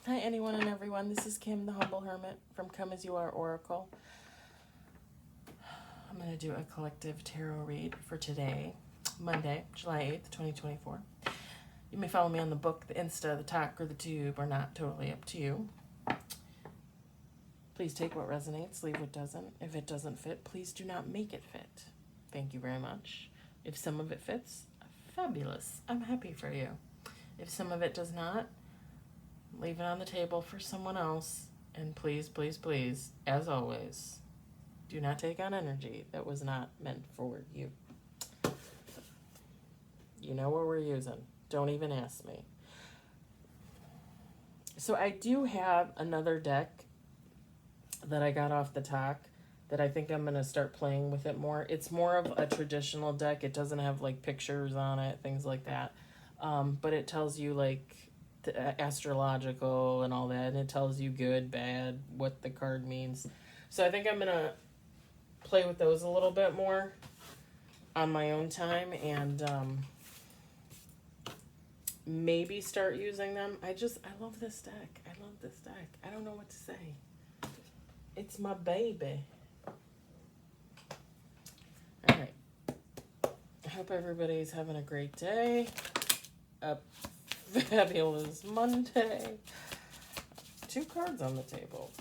Hi, anyone and everyone. This is Kim, the Humble Hermit from Come As You Are Oracle. I'm going to do a collective tarot read for today, Monday, July 8th, 2024. You may follow me on the book, the Insta, the talk, or the tube, or not. Totally up to you. Please take what resonates, leave what doesn't. If it doesn't fit, please do not make it fit. Thank you very much. If some of it fits, fabulous. I'm happy for you. If some of it does not, leave it on the table for someone else. And please, please, please, as always, do not take on energy that was not meant for you. You know what we're using. Don't even ask me. So I do have another deck that I got off the talk that I think I'm going to start playing with it more. It's more of a traditional deck. It doesn't have like pictures on it, things like that. But it tells you like the astrological and all that. And it tells you good, bad, what the card means. So I think I'm going to play with those a little bit more on my own time and maybe start using them. I love this deck. I love this deck. I don't know what to say. It's my baby. All right. I hope everybody's having a great day. A fabulous Monday. 2 cards on the table.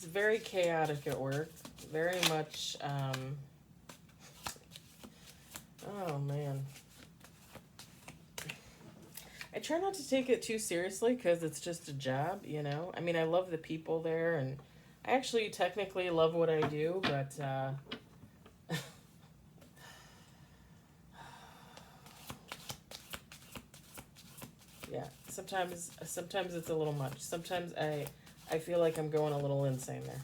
Very chaotic at work. Very much, oh man. I try not to take it too seriously because it's just a job, you know? I mean, I love the people there and I actually technically love what I do, but, yeah, sometimes it's a little much. Sometimes I feel like I'm going a little insane there.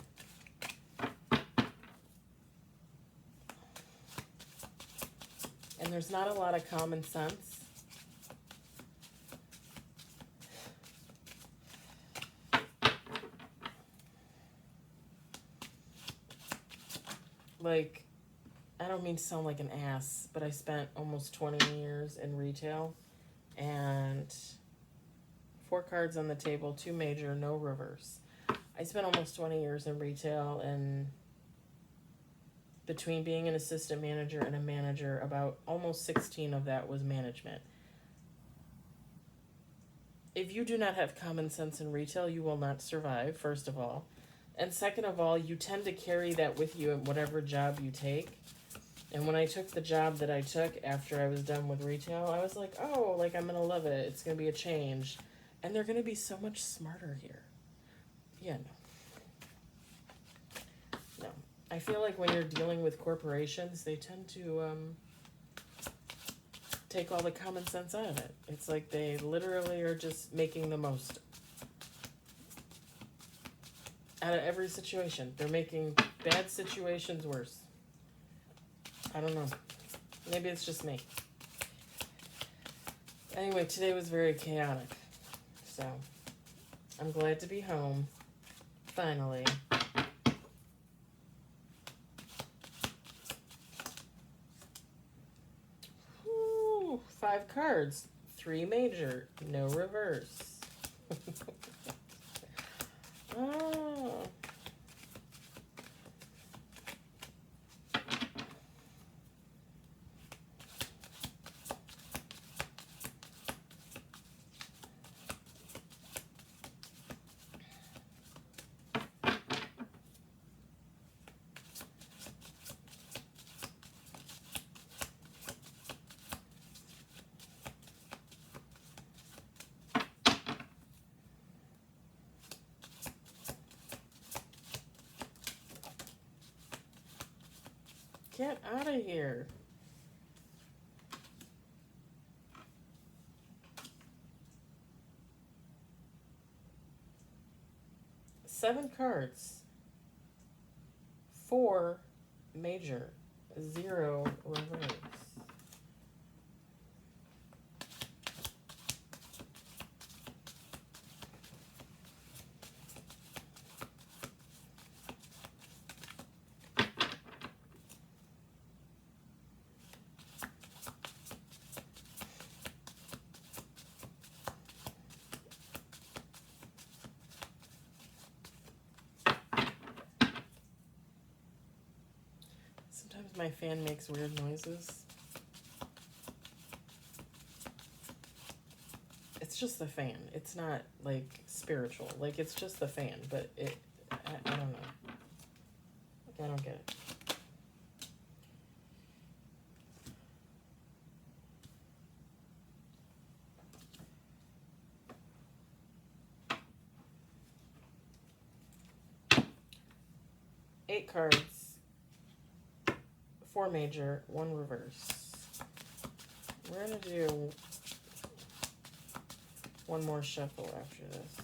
And there's not a lot of common sense. Like, I don't mean to sound like an ass, but I spent almost 20 years in retail and 4 cards on the table, 2 major, no reverse. I spent almost 20 years in retail, and between being an assistant manager and a manager, about almost 16 of that was management. If you do not have common sense in retail, you will not survive, first of all. And second of all, you tend to carry that with you in whatever job you take. And when I took the job that I took after I was done with retail, I was like, oh, like I'm going to love it. It's going to be a change. And they're going to be so much smarter here. Yeah, no. I feel like when you're dealing with corporations, they tend to take all the common sense out of it. It's like they literally are just making the most out of every situation. They're making bad situations worse. I don't know. Maybe it's just me. Anyway, today was very chaotic. So, I'm glad to be home. Finally. Whew, 5 cards. 3 major. No reverse. Oh. Get out of here. Seven cards. 4 major. 0 reverse. my fan makes weird noises. It's just the fan. It's not like spiritual. Like it's just the fan, but I don't know. I don't get it. Eight cards, 4 major, 1 reverse. We're gonna do one more shuffle after this.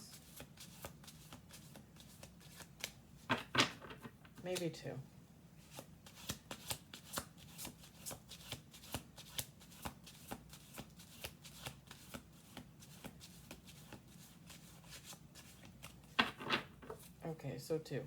Maybe 2. Okay, so 2.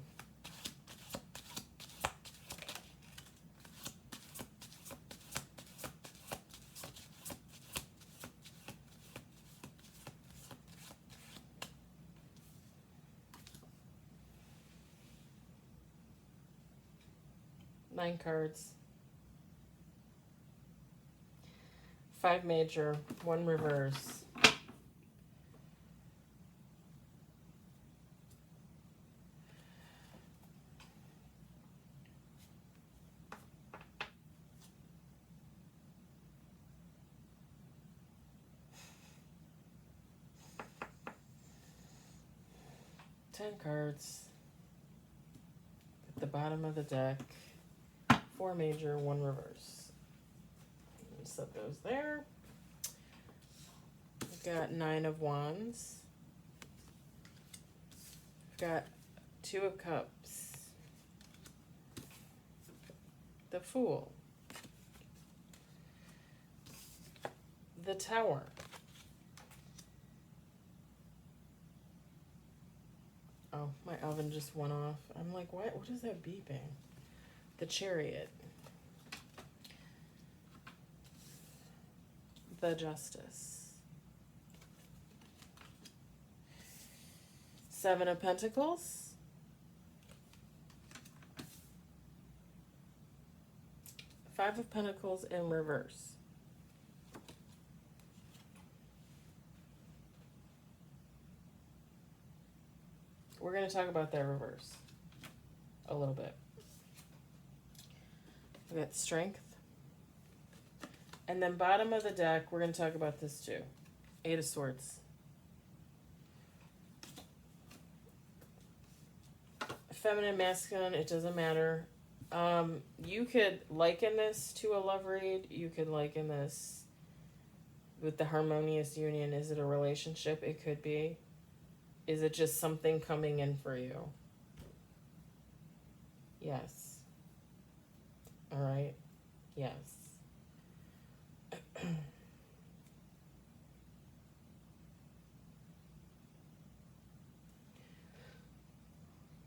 Nine cards. 5 major, 1 reverse. Ten cards at the bottom of the deck. 4 major, 1 reverse. Set those there. We've got 9 of wands. We've got 2 of cups. The Fool. The Tower. Oh, my oven just went off. I'm like, what is that beeping? The Chariot. The Justice. 7 of Pentacles. 5 of Pentacles in reverse. We're going to talk about that reverse a little bit. We got Strength. And then bottom of the deck, we're going to talk about this too. 8 of Swords. Feminine, masculine, it doesn't matter. You could liken this to a love read. You could liken this with the harmonious union. Is it a relationship? It could be. Is it just something coming in for you? Yes. All right. Yes.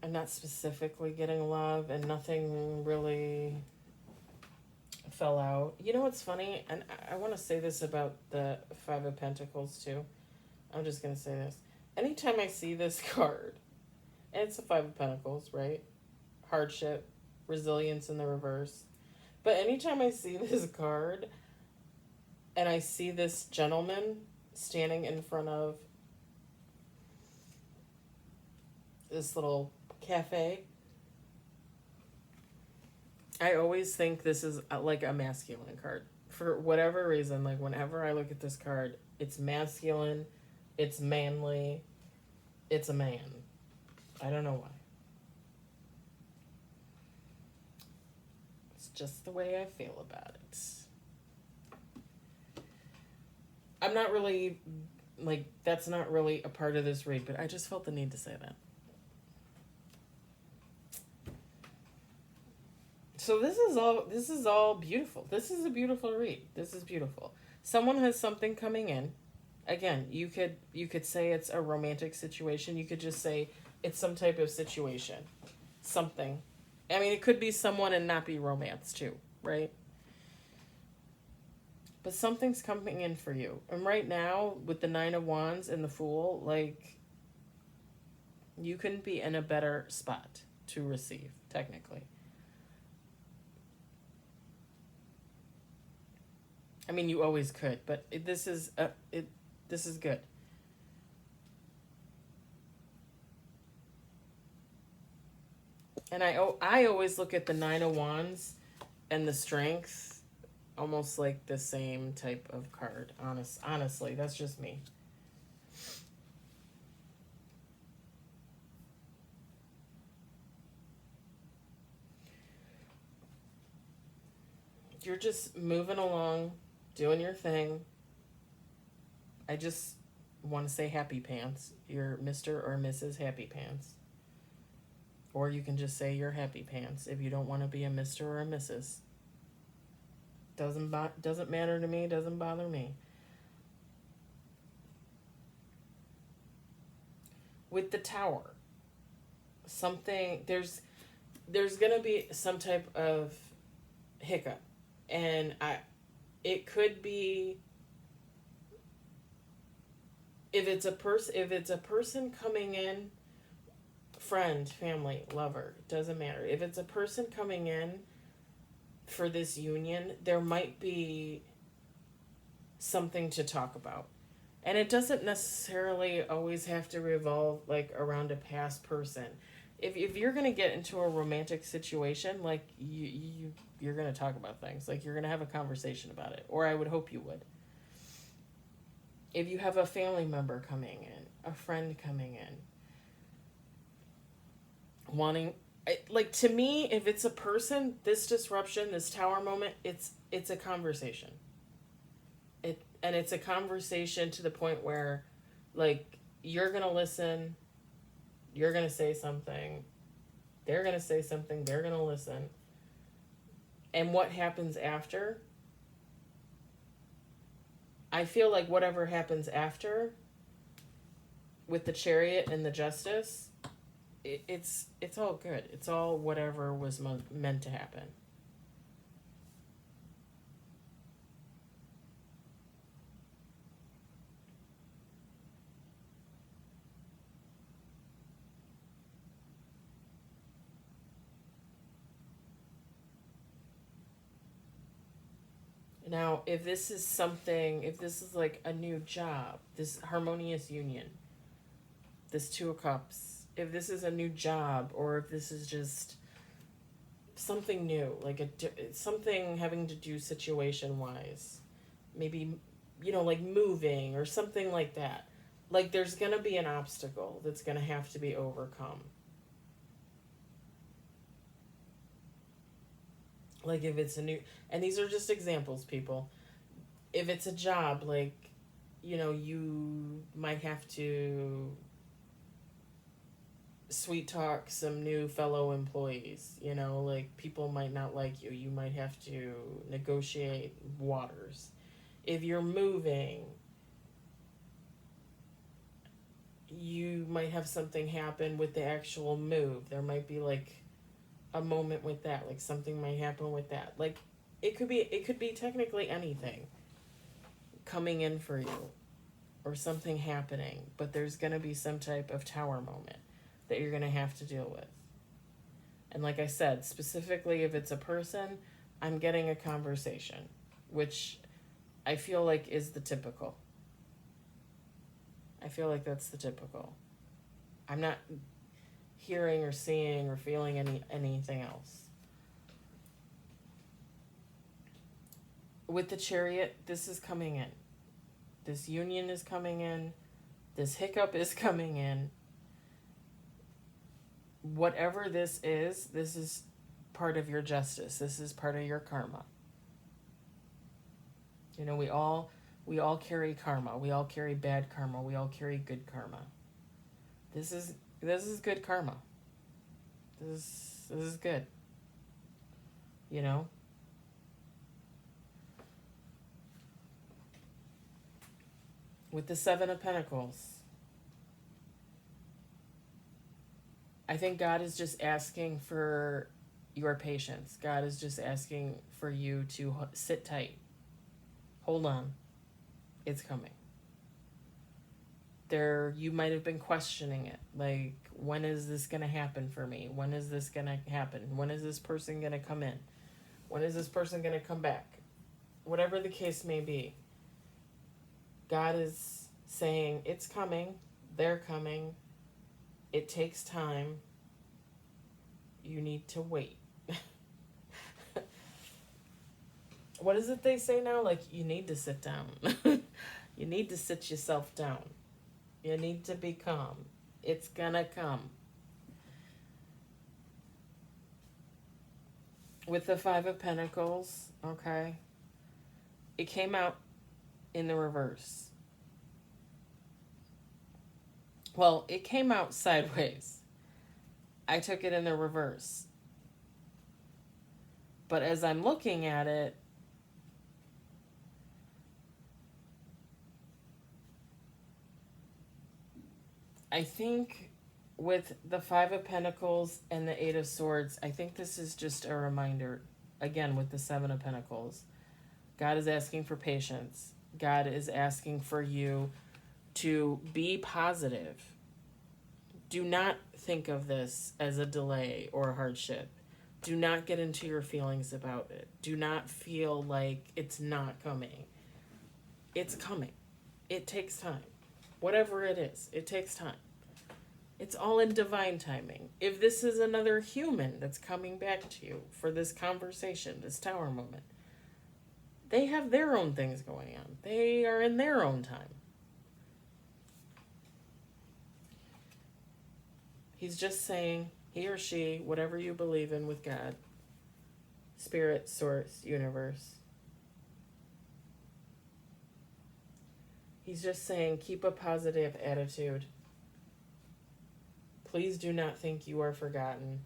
I'm not specifically getting love, and nothing really fell out. You know what's funny? And I want to say this about the 5 of Pentacles too. I'm just going to say this. Anytime I see this card, and it's a 5 of Pentacles, right? Hardship, resilience in the reverse. But anytime I see this card, and I see this gentleman standing in front of this little cafe, I always think this is like a masculine card. For whatever reason, like whenever I look at this card, it's masculine, it's manly, it's a man. I don't know why. It's just the way I feel about it. I'm not really, like, that's not really a part of this read, but I just felt the need to say that. So this is all beautiful. This is a beautiful read. This is beautiful. Someone has something coming in. Again, you could say it's a romantic situation. You could just say it's some type of situation. Something. I mean, it could be someone and not be romance too, right? But something's coming in for you. And right now, with the 9 of Wands and the Fool, like, you couldn't be in a better spot to receive, technically. I mean, you always could, but this is good. And I always look at the Nine of Wands and the Strength almost like the same type of card. Honestly, that's just me. You're just moving along, doing your thing. I just want to say happy pants. You're Mr. or Mrs. Happy Pants. Or you can just say you're happy pants if you don't want to be a Mr. or a Mrs. Doesn't matter to me, doesn't bother me. With the Tower, something there's going to be some type of hiccup. And it could be if it's a person coming in, friend, family, lover, doesn't matter. If it's a person coming in for this union, there might be something to talk about. And it doesn't necessarily always have to revolve like around a past person. If you're going to get into a romantic situation, like you're going to talk about things. Like you're going to have a conversation about it, or I would hope you would. If you have a family member coming in, a friend coming in, wanting like to me, if it's a person, this disruption, this Tower moment, it's a conversation. And it's a conversation to the point where like you're going to listen, you're going to say something, they're going to say something, they're going to listen. And what happens after? I feel like whatever happens after with the Chariot and the Justice, it's all good. It's all whatever was meant to happen. Now, if this is like a new job, this harmonious union, this Two of Cups, if this is a new job or if this is just something new, like something having to do situation wise, maybe, like moving or something like that, like there's going to be an obstacle that's going to have to be overcome. Like if it's a new, and these are just examples, people. If it's a job, like, you might have to sweet talk some new fellow employees, like people might not like you. You might have to negotiate waters. If you're moving, you might have something happen with the actual move. There might be like a moment with that, like something might happen with that. Like it could be technically anything coming in for you or something happening, but there's going to be some type of Tower moment that you're going to have to deal with. And like I said, specifically if it's a person, I'm getting a conversation, which I feel like is the typical. I feel like that's the typical. I'm not hearing or seeing or feeling anything else. With the Chariot, this is coming in. This union is coming in. This hiccup is coming in. Whatever this is part of your justice. This is part of your karma. We all carry karma. We all carry bad karma. We all carry good karma. This is good karma. This is good. With the Seven of Pentacles, I think God is just asking for your patience. God is just asking for you to sit tight. Hold on. It's coming. You might have been questioning it. Like, when is this going to happen for me? When is this going to happen? When is this person going to come in? When is this person going to come back? whatever the case may be, God is saying it's coming, they're coming, it takes time, you need to wait. What is it they say now? Like, you need to sit down. You need to sit yourself down. You need to be calm. It's gonna come. With the Five of Pentacles, okay, it came out in the reverse. Well, it came out sideways. I took it in the reverse. But as I'm looking at it, I think with the Five of Pentacles and the Eight of Swords, I think this is just a reminder, again, with the Seven of Pentacles. God is asking for patience. God is asking for you to be positive. Do not think of this as a delay or a hardship. Do not get into your feelings about it. Do not feel like it's not coming. It's coming. It takes time. Whatever it is, it takes time. It's all in divine timing. If this is another human that's coming back to you for this conversation, this tower moment, they have their own things going on. They are in their own time. He's just saying, he or she, whatever you believe in with God, spirit, source, universe, he's just saying, keep a positive attitude. Please do not think you are forgotten.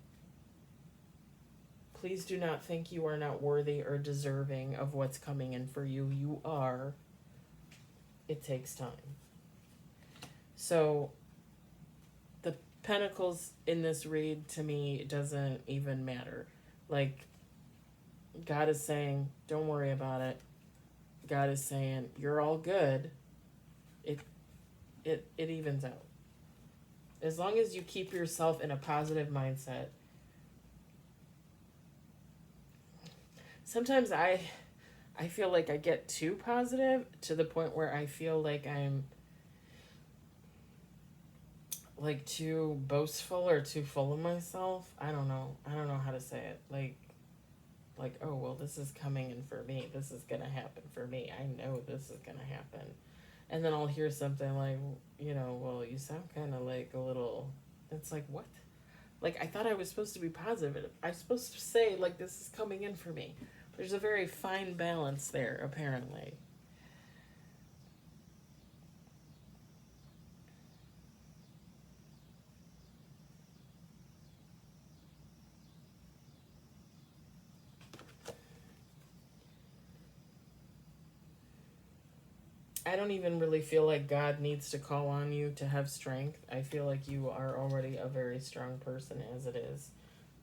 Please do not think you are not worthy or deserving of what's coming in for you. You are. It takes time. So, the pentacles in this read, to me, doesn't even matter. Like, God is saying, don't worry about it. God is saying, you're all good. It evens out. As long as you keep yourself in a positive mindset. Sometimes I feel like I get too positive to the point where I feel like I'm like too boastful or too full of myself. I don't know how to say it. Like, oh, well, this is coming in for me. This is going to happen for me. I know this is going to happen. And then I'll hear something like, well, you sound kind of like a little, it's like, what? Like, I thought I was supposed to be positive. I'm supposed to say, like, this is coming in for me. There's a very fine balance there, apparently. I don't even really feel like God needs to call on you to have strength. I feel like you are already a very strong person as it is.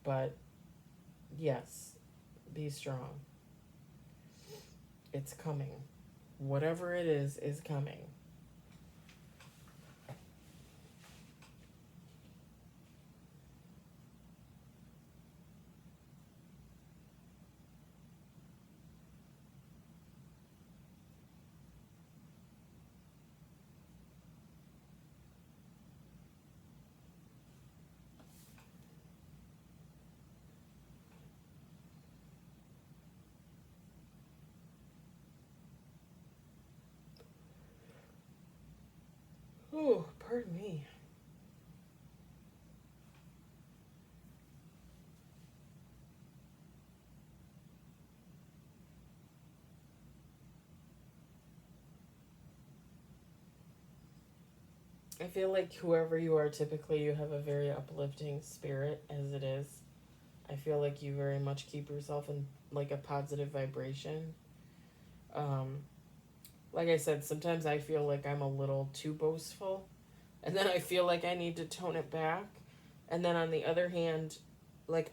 But yes, be strong. It's coming. Whatever it is coming. Oh, pardon me. I feel like whoever you are, typically you have a very uplifting spirit as it is. I feel like you very much keep yourself in like a positive vibration. Um, like I said, sometimes I feel like I'm a little too boastful, and then I feel like I need to tone it back. And then on the other hand, like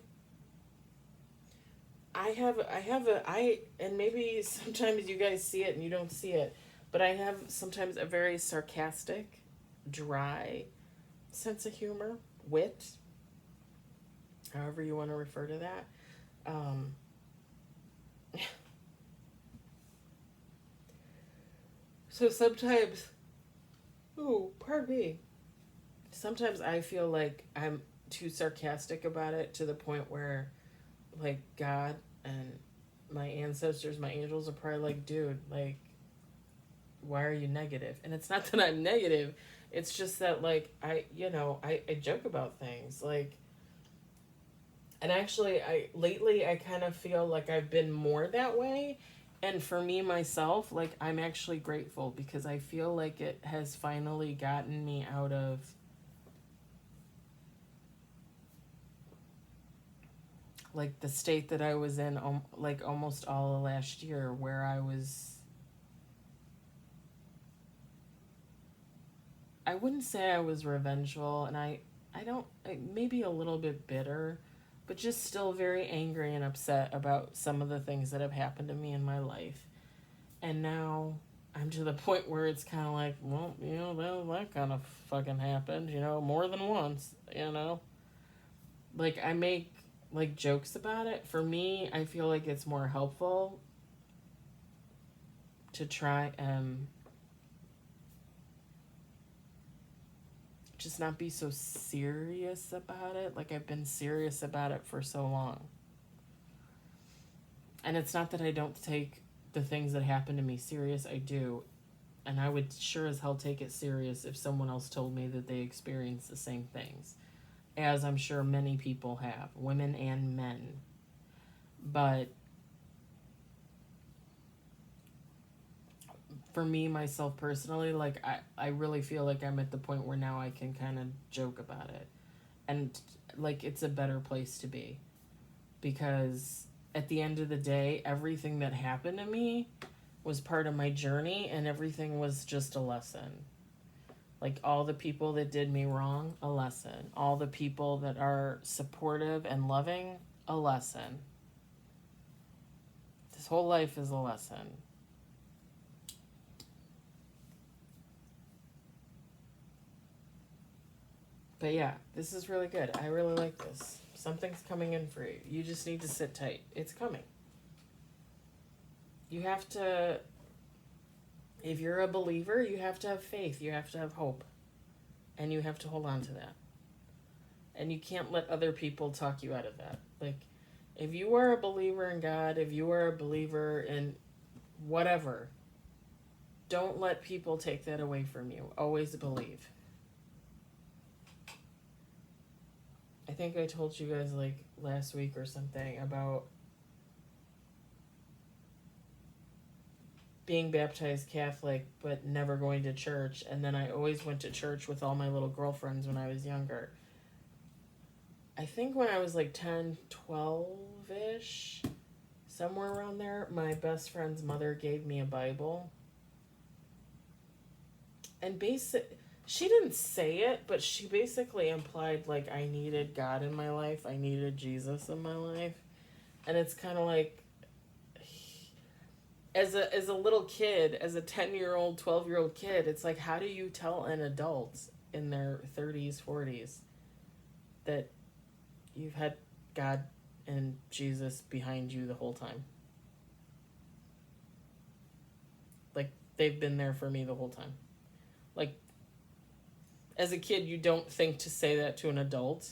and maybe sometimes you guys see it and you don't see it, but I have sometimes a very sarcastic, dry sense of humor, wit, however you want to refer to that. Um, So sometimes, oh, pardon me. Sometimes I feel like I'm too sarcastic about it to the point where, like, God and my ancestors, my angels are probably like, dude, like, why are you negative? And it's not that I'm negative. It's just that, like, I joke about things. Like, and actually, lately, I kind of feel like I've been more that way. And for me, myself, like, I'm actually grateful because I feel like it has finally gotten me out of, like, the state that I was in, like, almost all of last year, where I wouldn't say I was revengeful, and I don't, maybe a little bit bitter, but just still very angry and upset about some of the things that have happened to me in my life. And now I'm to the point where it's kind of like, well, that kind of fucking happened, more than once. Like, I make, like, jokes about it. For me, I feel like it's more helpful to try and just not be so serious about it. Like, I've been serious about it for so long. And it's not that I don't take the things that happen to me serious. I do. And I would sure as hell take it serious if someone else told me that they experienced the same things, as I'm sure many people have, women and men. But for me, myself personally, like, I really feel like I'm at the point where now I can kind of joke about it. And, like, it's a better place to be. Because at the end of the day, everything that happened to me was part of my journey, and everything was just a lesson. Like, all the people that did me wrong, a lesson. All the people that are supportive and loving, a lesson. This whole life is a lesson. But yeah, this is really good. I really like this. Something's coming in for you. You just need to sit tight. It's coming. You have to, if you're a believer, you have to have faith. You have to have hope. And you have to hold on to that. And you can't let other people talk you out of that. Like, if you are a believer in God, if you are a believer in whatever, don't let people take that away from you. Always believe. I think I told you guys, like, last week or something about being baptized Catholic but never going to church, and then I always went to church with all my little girlfriends when I was younger. I think when I was like 10, 12-ish, somewhere around there, my best friend's mother gave me a Bible. And she didn't say it, but she basically implied, like, I needed God in my life. I needed Jesus in my life. And it's kind of like, as a little kid, as a 10-year-old, 12-year-old kid, it's like, how do you tell an adult in their 30s, 40s that you've had God and Jesus behind you the whole time? Like, they've been there for me the whole time. Like, as a kid, you don't think to say that to an adult.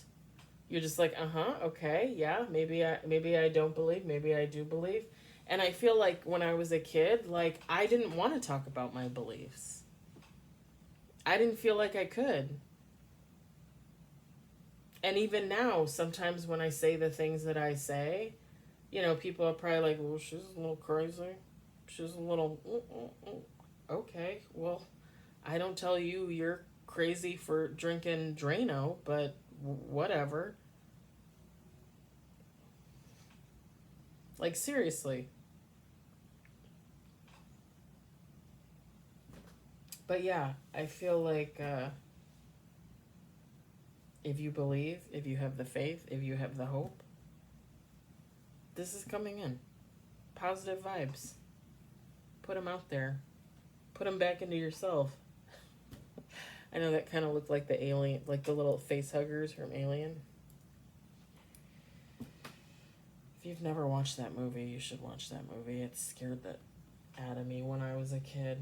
You're just like, okay, yeah, maybe I don't believe, maybe I do believe. And I feel like when I was a kid, like, I didn't want to talk about my beliefs. I didn't feel like I could. And even now, sometimes when I say the things that I say, people are probably like, well, she's a little crazy. She's a little, okay, well, I don't tell you you're crazy for drinking Drano, but whatever. Like, seriously. But yeah, I feel like if you believe, if you have the faith, if you have the hope, this is coming in. Positive vibes. Put them out there. Put them back into yourself. I know that kind of looked like the alien, like the little face huggers from Alien. If you've never watched that movie, you should watch that movie. It scared the out of me when I was a kid.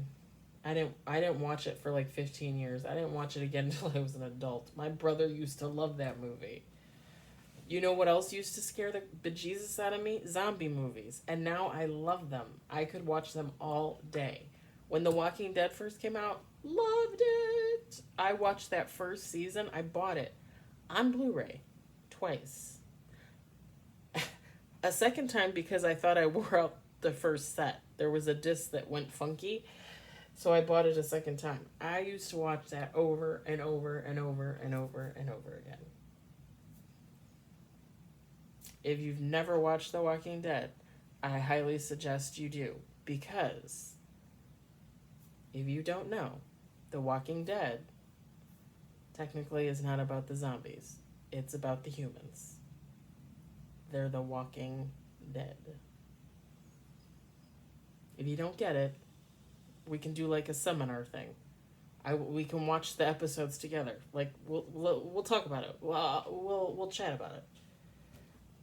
I didn't watch it for like 15 years. I didn't watch it again until I was an adult. My brother used to love that movie. You know what else used to scare the bejesus out of me? Zombie movies. And now I love them. I could watch them all day. When The Walking Dead first came out, loved it. I watched that first season. I bought it on Blu-ray twice. A second time because I thought I wore out the first set. There was a disc that went funky, so I bought it a second time. I used to watch that over and over and over and over and over again. If you've never watched The Walking Dead, I highly suggest you do, because if you don't know, The Walking Dead technically is not about the zombies. It's about the humans. They're the walking dead. If you don't get it, we can do like a seminar thing. We can watch the episodes together. Like we'll talk about it. We'll chat about it.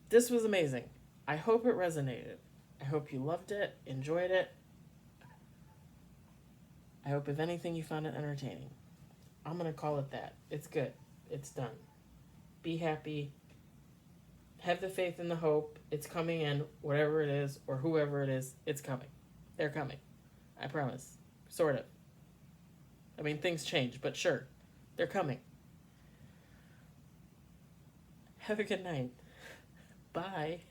This was amazing. I hope it resonated. I hope you loved it, enjoyed it. I hope if anything you found it entertaining. I'm gonna call it that. It's good. It's done. Be happy. Have the faith and the hope. It's coming in, whatever it is, or whoever it is, it's coming. They're coming. I promise. Sort of. I mean, things change, but sure. They're coming. Have a good night. Bye.